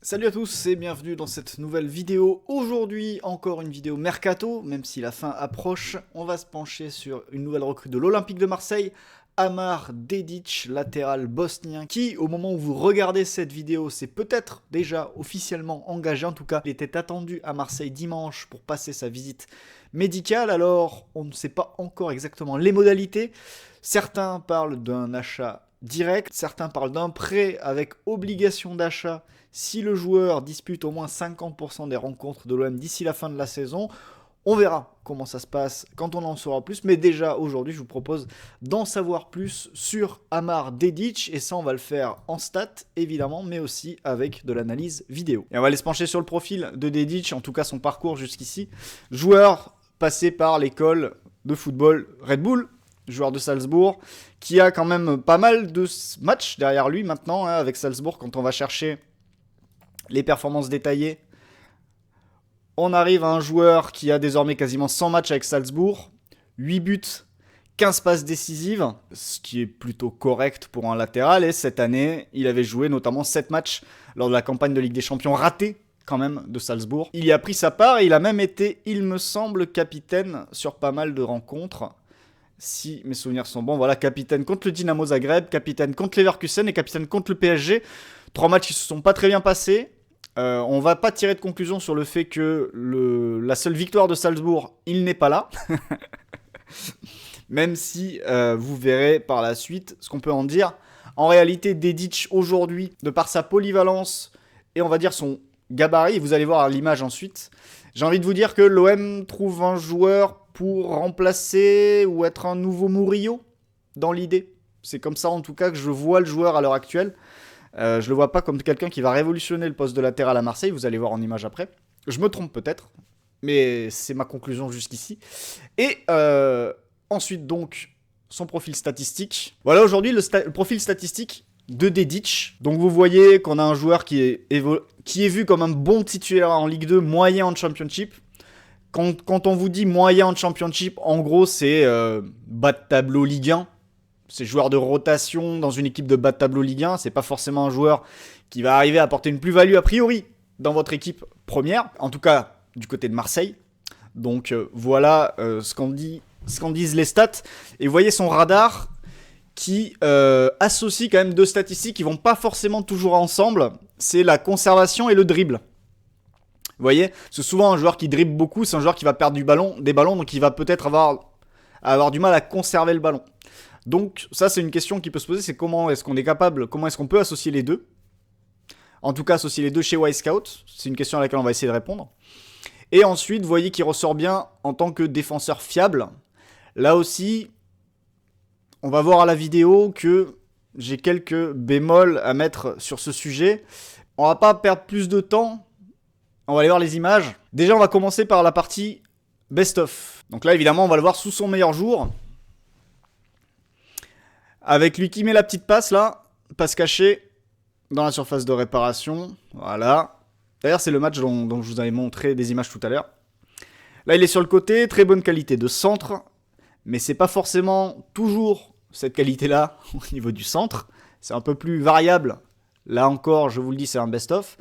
Salut à tous et bienvenue dans cette nouvelle vidéo. Aujourd'hui, encore une vidéo mercato, même si la fin approche. On va se pencher sur une nouvelle recrue de l'Olympique de Marseille, Amar Dedić, latéral bosnien, qui, au moment où vous regardez cette vidéo, s'est peut-être déjà officiellement engagé. En tout cas, il était attendu à Marseille dimanche pour passer sa visite médicale. Alors, on ne sait pas encore exactement les modalités. Certains parlent d'un achat direct, certains parlent d'un prêt avec obligation d'achat si le joueur dispute au moins 50% des rencontres de l'OM d'ici la fin de la saison. On verra comment ça se passe quand on en saura plus, mais déjà aujourd'hui je vous propose d'en savoir plus sur Amar Dedić, et ça on va le faire en stats évidemment, mais aussi avec de l'analyse vidéo. Et on va aller se pencher sur le profil de Dedić, en tout cas son parcours jusqu'ici. Joueur passé par l'école de football Red Bull, joueur de Salzbourg, qui a quand même pas mal de matchs derrière lui maintenant, avec Salzbourg. Quand on va chercher les performances détaillées, on arrive à un joueur qui a désormais quasiment 100 matchs avec Salzbourg, 8 buts, 15 passes décisives, ce qui est plutôt correct pour un latéral. Et cette année, il avait joué notamment 7 matchs lors de la campagne de Ligue des Champions ratée quand même de Salzbourg. Il y a pris sa part et il a même été, il me semble, capitaine sur pas mal de rencontres. Si mes souvenirs sont bons, voilà, capitaine contre le Dynamo Zagreb, capitaine contre Leverkusen et capitaine contre le PSG. 3 matchs qui se sont pas très bien passés. On va pas tirer de conclusion sur le fait que la seule victoire de Salzbourg, il n'est pas là. Même si vous verrez par la suite ce qu'on peut en dire. En réalité, Dedić aujourd'hui, de par sa polyvalence et on va dire son gabarit, et vous allez voir l'image ensuite, j'ai envie de vous dire que l'OM trouve un joueur pour remplacer ou être un nouveau Murillo dans l'idée. C'est comme ça en tout cas que je vois le joueur à l'heure actuelle. Je le vois pas comme quelqu'un qui va révolutionner le poste de latéral à Marseille, vous allez voir en image après. Je me trompe peut-être, mais c'est ma conclusion jusqu'ici. Et ensuite donc, son profil statistique. Voilà aujourd'hui le profil statistique de Dedić. Donc vous voyez qu'on a un joueur qui est vu comme un bon titulaire en Ligue 2, moyen en Championship. Quand on vous dit moyen en Championship, en gros c'est bas de tableau Ligue 1. C'est joueur de rotation dans une équipe de bas de tableau Ligue 1. C'est pas forcément un joueur qui va arriver à apporter une plus-value a priori dans votre équipe première. En tout cas, du côté de Marseille. Donc voilà ce qu'en disent les stats. Et vous voyez son radar qui associe quand même deux statistiques qui vont pas forcément toujours ensemble. C'est la conservation et le dribble. Vous voyez, c'est souvent un joueur qui dribble beaucoup. C'est un joueur qui va perdre des ballons. Donc il va peut-être avoir du mal à conserver le ballon. Donc ça c'est une question qui peut se poser, c'est comment est-ce qu'on peut associer les deux. En tout cas associer les deux chez Wisecout, c'est une question à laquelle on va essayer de répondre. Et ensuite vous voyez qu'il ressort bien en tant que défenseur fiable. Là aussi, on va voir à la vidéo que j'ai quelques bémols à mettre sur ce sujet. On va pas perdre plus de temps, on va aller voir les images. Déjà on va commencer par la partie best-of. Donc là évidemment on va le voir sous son meilleur jour. Avec lui qui met la petite passe là, passe cachée dans la surface de réparation. Voilà. D'ailleurs, c'est le match dont je vous avais montré des images tout à l'heure. Là, il est sur le côté, très bonne qualité de centre. Mais c'est pas forcément toujours cette qualité-là au niveau du centre. C'est un peu plus variable. Là encore, je vous le dis, c'est un best-of.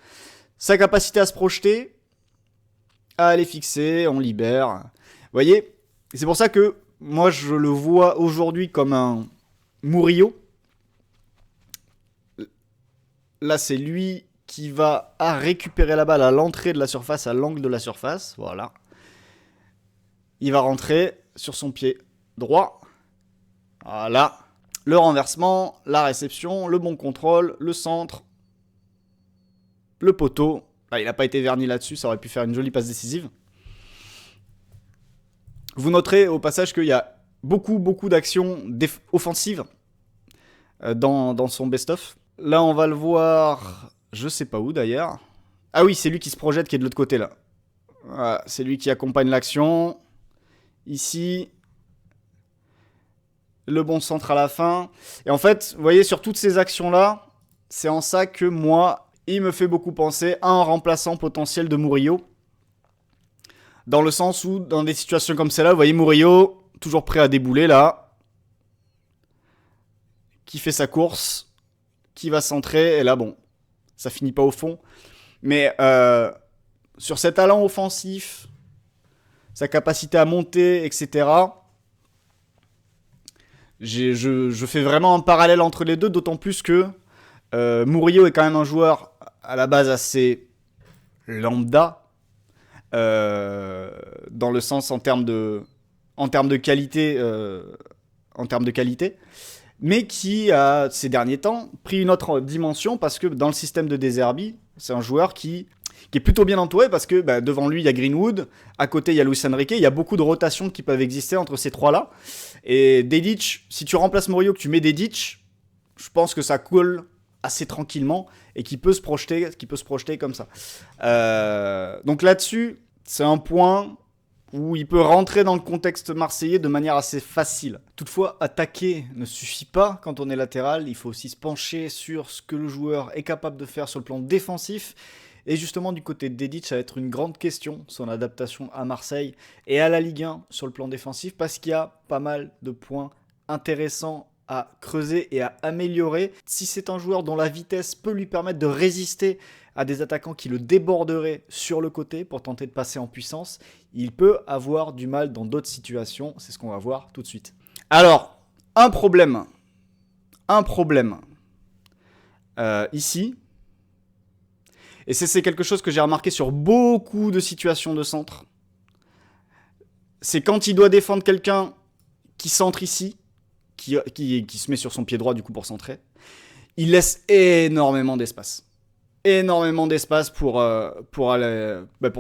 Sa capacité à se projeter, à aller fixer, on libère. Vous voyez ? Et c'est pour ça que moi, je le vois aujourd'hui comme un Murillo. Là, c'est lui qui va récupérer la balle à l'entrée de la surface, à l'angle de la surface. Voilà. Il va rentrer sur son pied droit. Voilà. Le renversement, la réception, le bon contrôle, le centre, le poteau. Là, il n'a pas été verni là-dessus, ça aurait pu faire une jolie passe décisive. Vous noterez au passage qu'il y a beaucoup d'actions offensives dans son best-of. Là, on va le voir, je sais pas où d'ailleurs. Ah oui, c'est lui qui se projette, qui est de l'autre côté là. Voilà, c'est lui qui accompagne l'action. Ici, le bon centre à la fin. Et en fait, vous voyez, sur toutes ces actions-là, c'est en ça que moi, il me fait beaucoup penser à un remplaçant potentiel de Murillo. Dans le sens où, dans des situations comme celle-là, vous voyez Murillo, toujours prêt à débouler là, qui fait sa course, qui va centrer, et là bon, ça finit pas au fond. Mais sur ses talents offensifs, sa capacité à monter, etc., je fais vraiment un parallèle entre les deux, d'autant plus que Murillo est quand même un joueur à la base assez lambda, dans le sens en termes de qualité, mais qui a ces derniers temps pris une autre dimension parce que dans le système de De Zerbi, c'est un joueur qui est plutôt bien entouré parce que devant lui il y a Greenwood, à côté il y a Luis Enrique, il y a beaucoup de rotations qui peuvent exister entre ces trois-là. Et Dedic, si tu remplaces Murillo, que tu mets Dedic, je pense que ça colle assez tranquillement et qui peut se projeter comme ça. Donc là-dessus, c'est un point où il peut rentrer dans le contexte marseillais de manière assez facile. Toutefois, attaquer ne suffit pas quand on est latéral, il faut aussi se pencher sur ce que le joueur est capable de faire sur le plan défensif. Et justement, du côté de Dedic, ça va être une grande question, son adaptation à Marseille et à la Ligue 1 sur le plan défensif, parce qu'il y a pas mal de points intéressants à creuser et à améliorer. Si c'est un joueur dont la vitesse peut lui permettre de résister à des attaquants qui le déborderaient sur le côté pour tenter de passer en puissance, il peut avoir du mal dans d'autres situations. C'est ce qu'on va voir tout de suite. Alors, un problème ici, et c'est quelque chose que j'ai remarqué sur beaucoup de situations de centre, c'est quand il doit défendre quelqu'un qui centre ici, qui se met sur son pied droit du coup pour centrer, il laisse énormément d'espace. Pour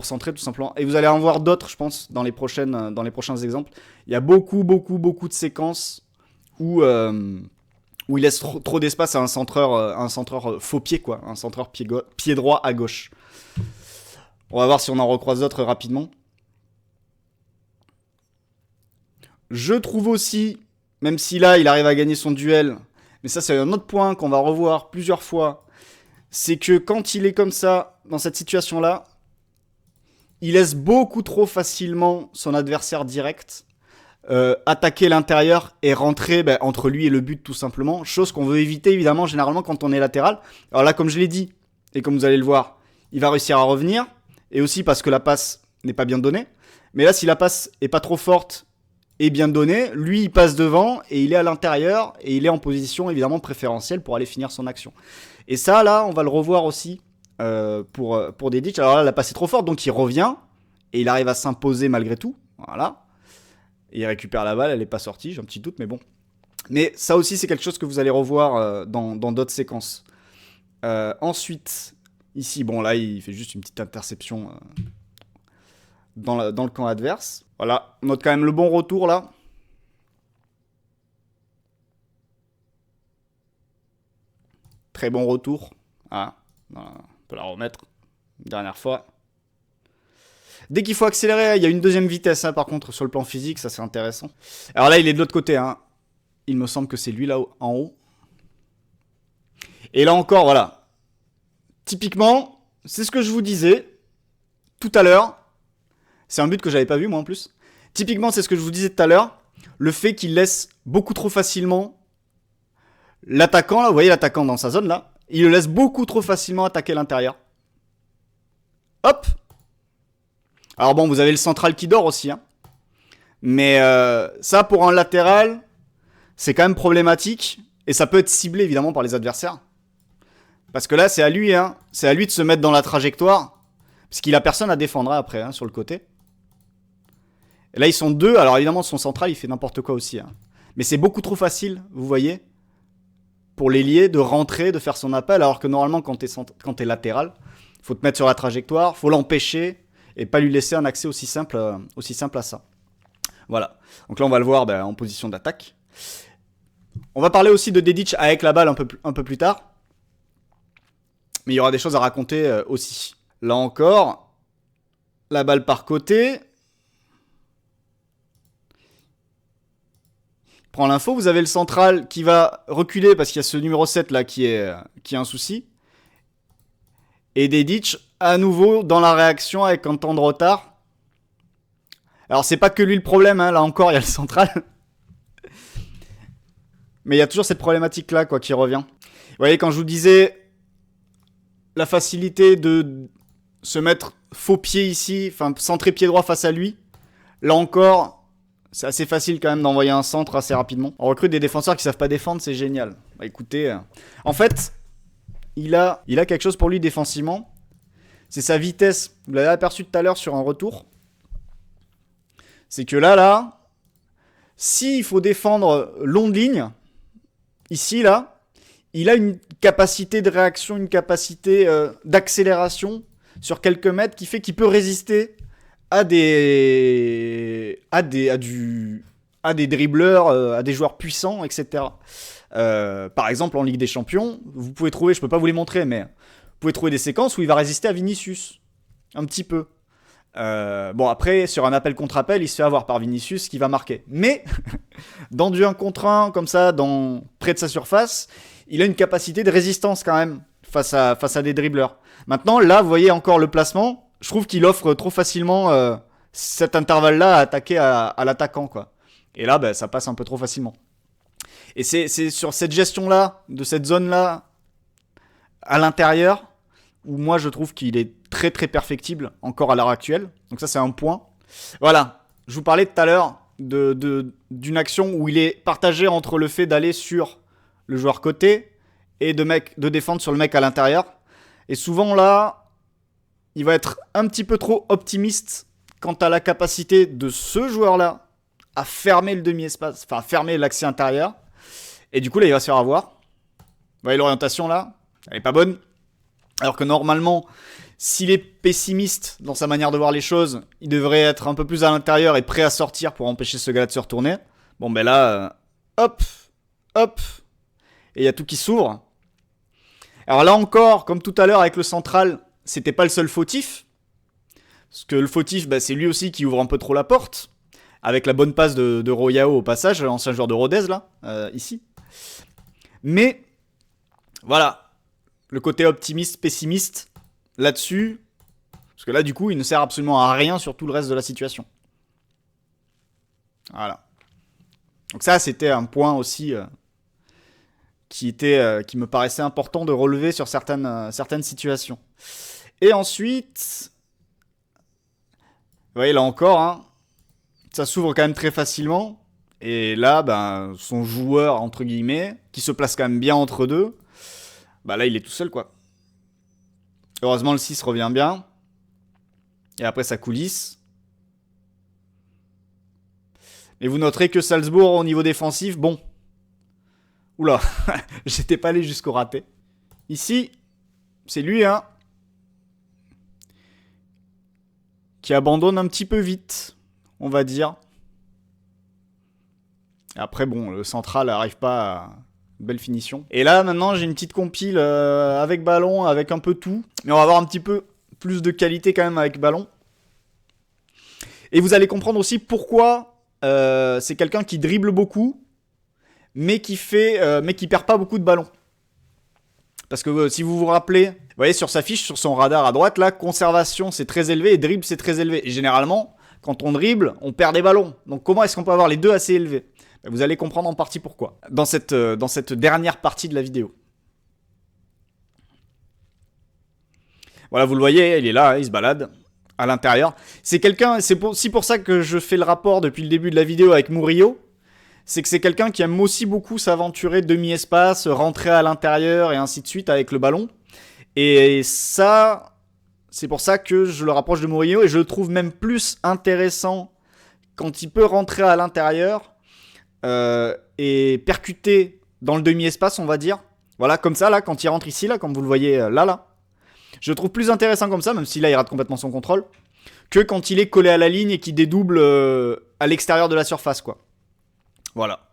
centrer tout simplement. Et vous allez en voir d'autres, je pense, dans les prochains exemples. Il y a beaucoup de séquences où il laisse trop d'espace à un centreur faux pied, quoi, un centreur pied droit à gauche. On va voir si on en recroise d'autres rapidement. Je trouve aussi, même si là il arrive à gagner son duel, mais ça c'est un autre point qu'on va revoir plusieurs fois, c'est que quand il est comme ça, dans cette situation-là, il laisse beaucoup trop facilement son adversaire direct attaquer l'intérieur et rentrer entre lui et le but tout simplement, chose qu'on veut éviter évidemment généralement quand on est latéral. Alors là, comme je l'ai dit, et comme vous allez le voir, il va réussir à revenir, et aussi parce que la passe n'est pas bien donnée, mais là si la passe est pas trop forte et bien donnée, lui il passe devant et il est à l'intérieur et il est en position évidemment préférentielle pour aller finir son action. Et ça là on va le revoir aussi pour Dedic. Alors là la passe est trop forte donc il revient et il arrive à s'imposer malgré tout, voilà. Et il récupère la balle, elle n'est pas sortie, j'ai un petit doute, mais bon. Mais ça aussi, c'est quelque chose que vous allez revoir dans d'autres séquences. Ensuite, ici, bon là, il fait juste une petite interception dans le camp adverse. Voilà, on note quand même le bon retour là. Très bon retour. Ah, voilà, on peut la remettre une dernière fois. Dès qu'il faut accélérer, il y a une deuxième vitesse, hein, par contre, sur le plan physique, ça c'est intéressant. Alors là, il est de l'autre côté, hein. Il me semble que c'est lui là en haut. Et là encore, voilà. Typiquement, c'est ce que je vous disais tout à l'heure. C'est un but que j'avais pas vu, moi en plus. Typiquement, c'est ce que je vous disais tout à l'heure. Le fait qu'il laisse beaucoup trop facilement l'attaquant, là, vous voyez l'attaquant dans sa zone, là. Il le laisse beaucoup trop facilement attaquer l'intérieur. Hop! Alors bon, vous avez le central qui dort aussi, hein. Mais ça, pour un latéral, c'est quand même problématique. Et ça peut être ciblé, évidemment, par les adversaires. Parce que là, c'est à lui, hein. C'est à lui de se mettre dans la trajectoire. Parce qu'il a personne à défendre après, hein, sur le côté. Et là, ils sont deux. Alors évidemment, son central, il fait n'importe quoi aussi, hein. Mais c'est beaucoup trop facile, vous voyez, pour l'ailier de rentrer, de faire son appel. Alors que normalement, quand t'es latéral, faut te mettre sur la trajectoire, faut l'empêcher. Et pas lui laisser un accès aussi simple à ça. Voilà. Donc là, on va le voir en position d'attaque. On va parler aussi de Dedic avec la balle un peu plus tard. Mais il y aura des choses à raconter aussi. Là encore, la balle par côté. Il prend l'info. Vous avez le central qui va reculer parce qu'il y a ce numéro 7 là qui a un souci. Et Dedic, à nouveau, dans la réaction avec un temps de retard. Alors, c'est pas que lui le problème, hein. Là encore, il y a le central. Mais il y a toujours cette problématique-là, quoi, qui revient. Vous voyez, quand je vous disais la facilité de se mettre faux pied ici, enfin centrer pied droit face à lui. Là encore, c'est assez facile quand même d'envoyer un centre assez rapidement. On recrute des défenseurs qui savent pas défendre, c'est génial. Bah, écoutez, en fait, il a quelque chose pour lui défensivement. C'est sa vitesse. Vous l'avez aperçu tout à l'heure sur un retour. C'est que là, s'il faut défendre longue ligne, ici, là, il a une capacité de réaction, une capacité d'accélération sur quelques mètres qui fait qu'il peut résister à des dribbleurs, à des joueurs puissants, etc. Par exemple, en Ligue des Champions, vous pouvez trouver, je peux pas vous les montrer, mais vous pouvez trouver des séquences où il va résister à Vinicius. Un petit peu. Bon, après, sur un appel contre appel, il se fait avoir par Vinicius qui va marquer. Mais, dans du 1 contre 1, comme ça, près de sa surface, il a une capacité de résistance quand même face à des dribbleurs. Maintenant, là, vous voyez encore le placement. Je trouve qu'il offre trop facilement cet intervalle-là à attaquer à l'attaquant, quoi. Et là, bah, ça passe un peu trop facilement. Et c'est sur cette gestion-là, de cette zone-là, à l'intérieur, où moi je trouve qu'il est très très perfectible encore à l'heure actuelle. Donc ça c'est un point. Voilà, je vous parlais tout à l'heure d'une action où il est partagé entre le fait d'aller sur le joueur côté et de défendre sur le mec à l'intérieur. Et souvent là, il va être un petit peu trop optimiste quant à la capacité de ce joueur-là à fermer le demi-espace, enfin fermer l'axe intérieur. Et du coup là il va se faire avoir. Vous voyez l'orientation là, elle est pas bonne. Alors que normalement, s'il est pessimiste dans sa manière de voir les choses, il devrait être un peu plus à l'intérieur et prêt à sortir pour empêcher ce gars de se retourner. Bon ben là, hop, hop, et il y a tout qui s'ouvre. Alors là encore, comme tout à l'heure avec le central, c'était pas le seul fautif. Parce que le fautif, bah, c'est lui aussi qui ouvre un peu trop la porte. Avec la bonne passe de Royao au passage, l'ancien joueur de Rodez là, ici. Mais, voilà. Le côté optimiste, pessimiste, là-dessus, parce que là, du coup, il ne sert absolument à rien sur tout le reste de la situation. Voilà. Donc ça, c'était un point aussi qui me paraissait important de relever sur certaines situations. Et ensuite, vous voyez, là encore, hein, ça s'ouvre quand même très facilement. Et là, ben, son joueur, entre guillemets, qui se place quand même bien entre deux, bah là, il est tout seul, quoi. Heureusement, le 6 revient bien. Et après, ça coulisse. Et vous noterez que Salzbourg, au niveau défensif, bon. Oula, j'étais pas allé jusqu'au raté. Ici, c'est lui, hein, qui abandonne un petit peu vite, on va dire. Et après, bon, le central n'arrive pas à... Belle finition. Et là, maintenant, j'ai une petite compile avec ballon, avec un peu tout. Mais on va avoir un petit peu plus de qualité quand même avec ballon. Et vous allez comprendre aussi pourquoi c'est quelqu'un qui dribble beaucoup, mais qui perd pas beaucoup de ballons. Parce que si vous vous rappelez, vous voyez sur sa fiche, sur son radar à droite, là, conservation c'est très élevé et dribble c'est très élevé. Et généralement, quand on dribble, on perd des ballons. Donc comment est-ce qu'on peut avoir les deux assez élevés ? Vous allez comprendre en partie pourquoi, dans cette dernière partie de la vidéo. Voilà, vous le voyez, il est là, il se balade à l'intérieur. C'est quelqu'un, c'est aussi pour ça que je fais le rapport depuis le début de la vidéo avec Murillo. C'est que c'est quelqu'un qui aime aussi beaucoup s'aventurer demi-espace, rentrer à l'intérieur et ainsi de suite avec le ballon. Et ça, c'est pour ça que je le rapproche de Murillo et je le trouve même plus intéressant quand il peut rentrer à l'intérieur. Et percuté dans le demi-espace, on va dire. Voilà, comme ça, là, quand il rentre ici, là, comme vous le voyez là. Je le trouve plus intéressant comme ça, même si là, il rate complètement son contrôle, que quand il est collé à la ligne et qu'il dédouble à l'extérieur de la surface, quoi. Voilà.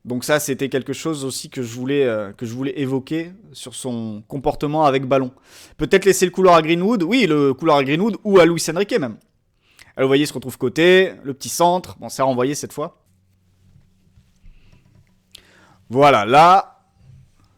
Donc ça, c'était quelque chose aussi que je voulais évoquer sur son comportement avec ballon. Peut-être laisser le couloir à Greenwood, oui, le couloir à Greenwood, ou à Luis Enrique même. Alors, vous voyez, il se retrouve côté, le petit centre, bon, c'est renvoyé cette fois. Voilà, là,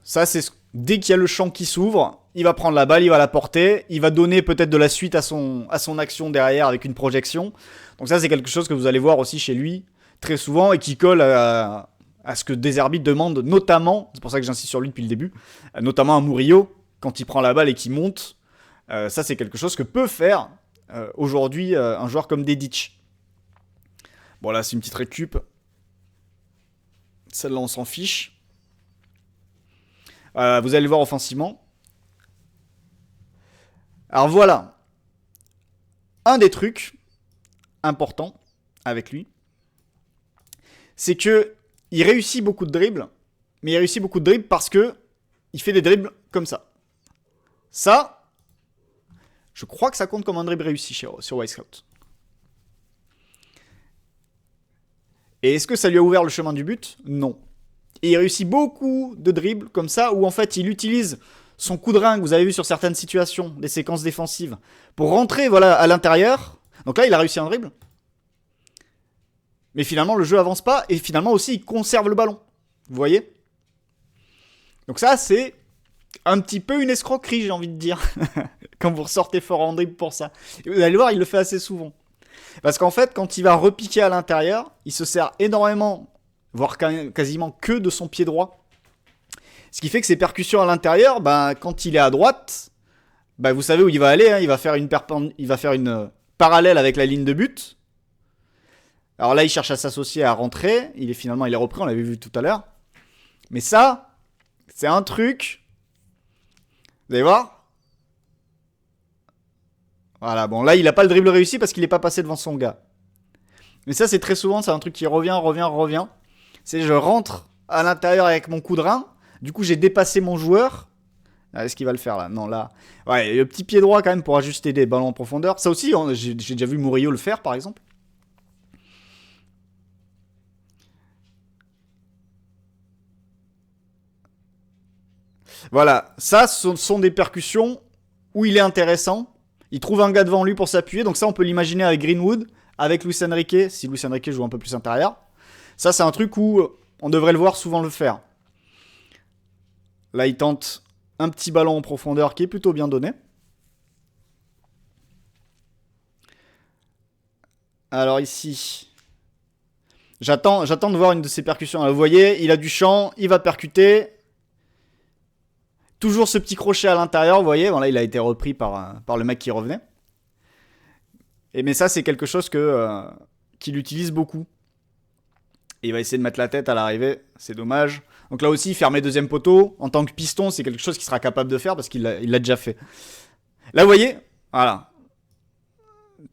ça c'est dès qu'il y a le champ qui s'ouvre, il va prendre la balle, il va la porter, il va donner peut-être de la suite à son action derrière avec une projection. Donc ça c'est quelque chose que vous allez voir aussi chez lui très souvent et qui colle à ce que des arbitres demandent, notamment, c'est pour ça que j'insiste sur lui depuis le début, notamment à Murillo, quand il prend la balle et qu'il monte, ça c'est quelque chose que peut faire aujourd'hui un joueur comme Dedic. Bon là c'est une petite récup. Celle-là on s'en fiche. Vous allez le voir offensivement. Alors voilà. Un des trucs importants avec lui, c'est que il réussit beaucoup de dribbles, mais il réussit beaucoup de dribbles parce que il fait des dribbles comme ça. Ça, je crois que ça compte comme un dribble réussi sur Wyscout. Et est-ce que ça lui a ouvert le chemin du but? Non. Et il réussit beaucoup de dribbles comme ça, où en fait il utilise son coup de rein que vous avez vu sur certaines situations, des séquences défensives, pour rentrer voilà, à l'intérieur. Donc là, il a réussi un dribble. Mais finalement, le jeu avance pas, et finalement aussi, il conserve le ballon. Vous voyez? Donc ça, c'est un petit peu une escroquerie, j'ai envie de dire. Quand vous ressortez fort en dribble pour ça. Et vous allez voir, il le fait assez souvent. Parce qu'en fait, quand il va repiquer à l'intérieur, il se sert énormément, voire quasiment que de son pied droit. Ce qui fait que ses percussions à l'intérieur, quand il est à droite, vous savez où il va aller, hein, il va faire une parallèle avec la ligne de but. Alors là, il cherche à s'associer, à rentrer. Il est repris, on l'avait vu tout à l'heure. Mais ça, c'est un truc. Vous allez voir. Voilà, bon, là, il n'a pas le dribble réussi parce qu'il n'est pas passé devant son gars. Mais ça, c'est très souvent, c'est un truc qui revient. C'est je rentre à l'intérieur avec mon coup de rein. Du coup, j'ai dépassé mon joueur. Est-ce qu'il va le faire là? Non, là. Ouais, le petit pied droit quand même pour ajuster des ballons en profondeur. Ça aussi, j'ai déjà vu Murillo le faire, par exemple. Voilà, ça, ce sont des percussions où il est intéressant. Il trouve un gars devant lui pour s'appuyer. Donc ça, on peut l'imaginer avec Greenwood, avec Luis Enrique, si Luis Enrique joue un peu plus intérieur. Ça, c'est un truc où on devrait le voir souvent le faire. Là, il tente un petit ballon en profondeur qui est plutôt bien donné. Alors ici, j'attends de voir une de ses percussions. Alors, vous voyez, il a du champ, il va percuter. Toujours ce petit crochet à l'intérieur, vous voyez. Bon, là, il a été repris par le mec qui revenait. Mais ça, c'est quelque chose qu'il utilise beaucoup. Et il va essayer de mettre la tête à l'arrivée. C'est dommage. Donc là aussi, fermer deuxième poteau. En tant que piston, c'est quelque chose qu'il sera capable de faire parce qu'il l'a déjà fait. Là, vous voyez. Voilà.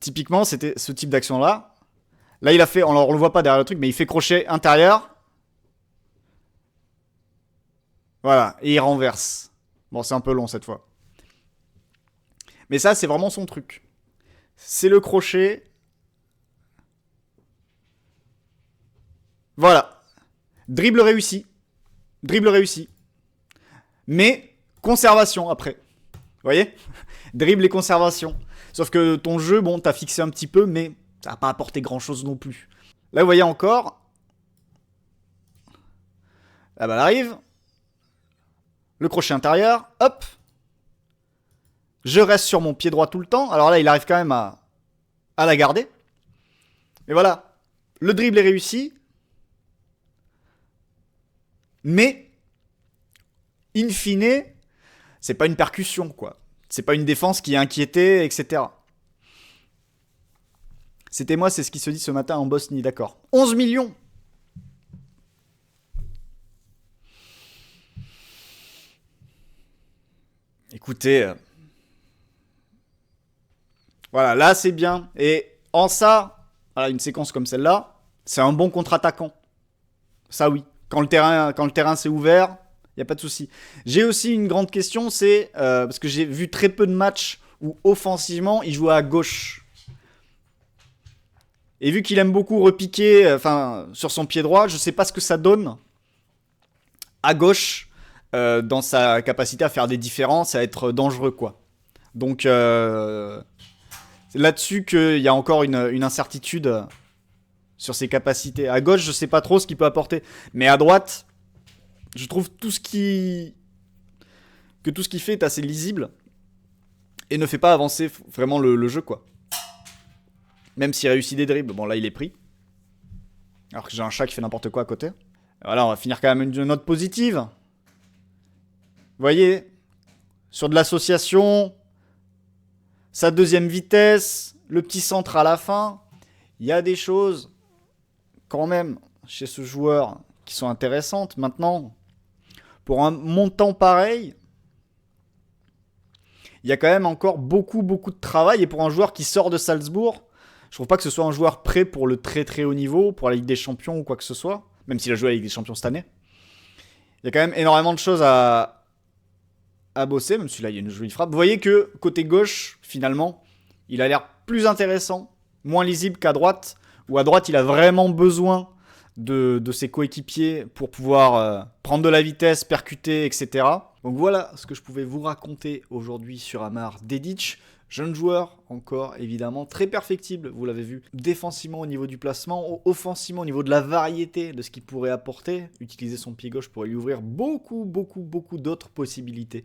Typiquement, c'était ce type d'action-là. Là, il a fait, on le voit pas derrière le truc, mais il fait crochet intérieur. Voilà. Et il renverse. Bon, c'est un peu long cette fois. Mais ça, c'est vraiment son truc. C'est le crochet. Voilà. Dribble réussi. Mais conservation après. Vous voyez? Dribble et conservation. Sauf que ton jeu, bon, t'as fixé un petit peu, mais ça n'a pas apporté grand-chose non plus. Là, vous voyez encore. La balle arrive. Le crochet intérieur. Hop. Je reste sur mon pied droit tout le temps. Alors là, il arrive quand même à la garder. Et voilà. Le dribble est réussi. Mais, in fine, c'est pas une percussion, quoi. C'est pas une défense qui est inquiétée, etc. C'était moi, c'est ce qui se dit ce matin en Bosnie, d'accord. 11 millions. Écoutez, voilà, là c'est bien. Et en ça, voilà, une séquence comme celle-là, c'est un bon contre-attaquant. Ça oui. Quand le terrain s'est ouvert, il n'y a pas de souci. J'ai aussi une grande question, c'est parce que j'ai vu très peu de matchs où offensivement il jouait à gauche. Et vu qu'il aime beaucoup repiquer sur son pied droit, je ne sais pas ce que ça donne à gauche dans sa capacité à faire des différences, à être dangereux, quoi. Donc c'est là-dessus qu'il y a encore une incertitude sur ses capacités. À gauche, je sais pas trop ce qu'il peut apporter. Mais à droite, je trouve que tout ce qu'il fait est assez lisible. Et ne fait pas avancer vraiment le jeu, quoi. Même s'il réussit des dribbles. Bon, là, il est pris. Alors que j'ai un chat qui fait n'importe quoi à côté. Voilà, on va finir quand même une note positive. Vous voyez, sur de l'association, sa deuxième vitesse, le petit centre à la fin. Il y a des choses, quand même, chez ce joueur qui sont intéressantes. Maintenant, pour un montant pareil, il y a quand même encore beaucoup de travail. Et pour un joueur qui sort de Salzbourg, je trouve pas que ce soit un joueur prêt pour le très haut niveau, pour la Ligue des Champions ou quoi que ce soit, même s'il a joué à la Ligue des Champions cette année. Il y a quand même énormément de choses à bosser, même si là il y a une jolie frappe. Vous voyez que côté gauche, finalement, il a l'air plus intéressant, moins lisible qu'à droite, où à droite il a vraiment besoin de ses coéquipiers pour pouvoir prendre de la vitesse, percuter, etc. Donc voilà ce que je pouvais vous raconter aujourd'hui sur Amar Dedić. Jeune joueur, encore évidemment, très perfectible, vous l'avez vu, défensivement au niveau du placement, offensivement au niveau de la variété de ce qu'il pourrait apporter. Utiliser son pied gauche pourrait lui ouvrir beaucoup d'autres possibilités.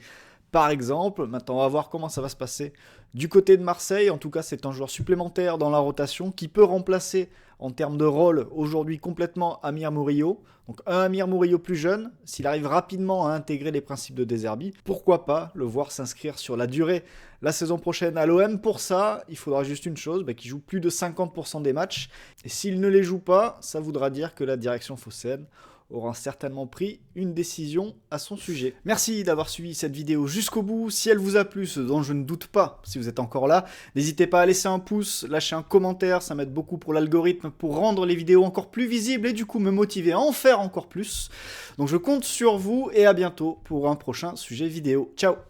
Par exemple, maintenant on va voir comment ça va se passer du côté de Marseille. En tout cas, c'est un joueur supplémentaire dans la rotation qui peut remplacer en termes de rôle aujourd'hui complètement Amir Murillo. Donc un Amir Murillo plus jeune, s'il arrive rapidement à intégrer les principes de De Zerbi, pourquoi pas le voir s'inscrire sur la durée la saison prochaine à l'OM. Pour ça, il faudra juste une chose, qu'il joue plus de 50% des matchs. Et s'il ne les joue pas, ça voudra dire que la direction phocéenne aura certainement pris une décision à son sujet. Merci d'avoir suivi cette vidéo jusqu'au bout. Si elle vous a plu, ce dont je ne doute pas, si vous êtes encore là, n'hésitez pas à laisser un pouce, lâcher un commentaire, ça m'aide beaucoup pour l'algorithme, pour rendre les vidéos encore plus visibles et du coup me motiver à en faire encore plus. Donc je compte sur vous et à bientôt pour un prochain sujet vidéo. Ciao!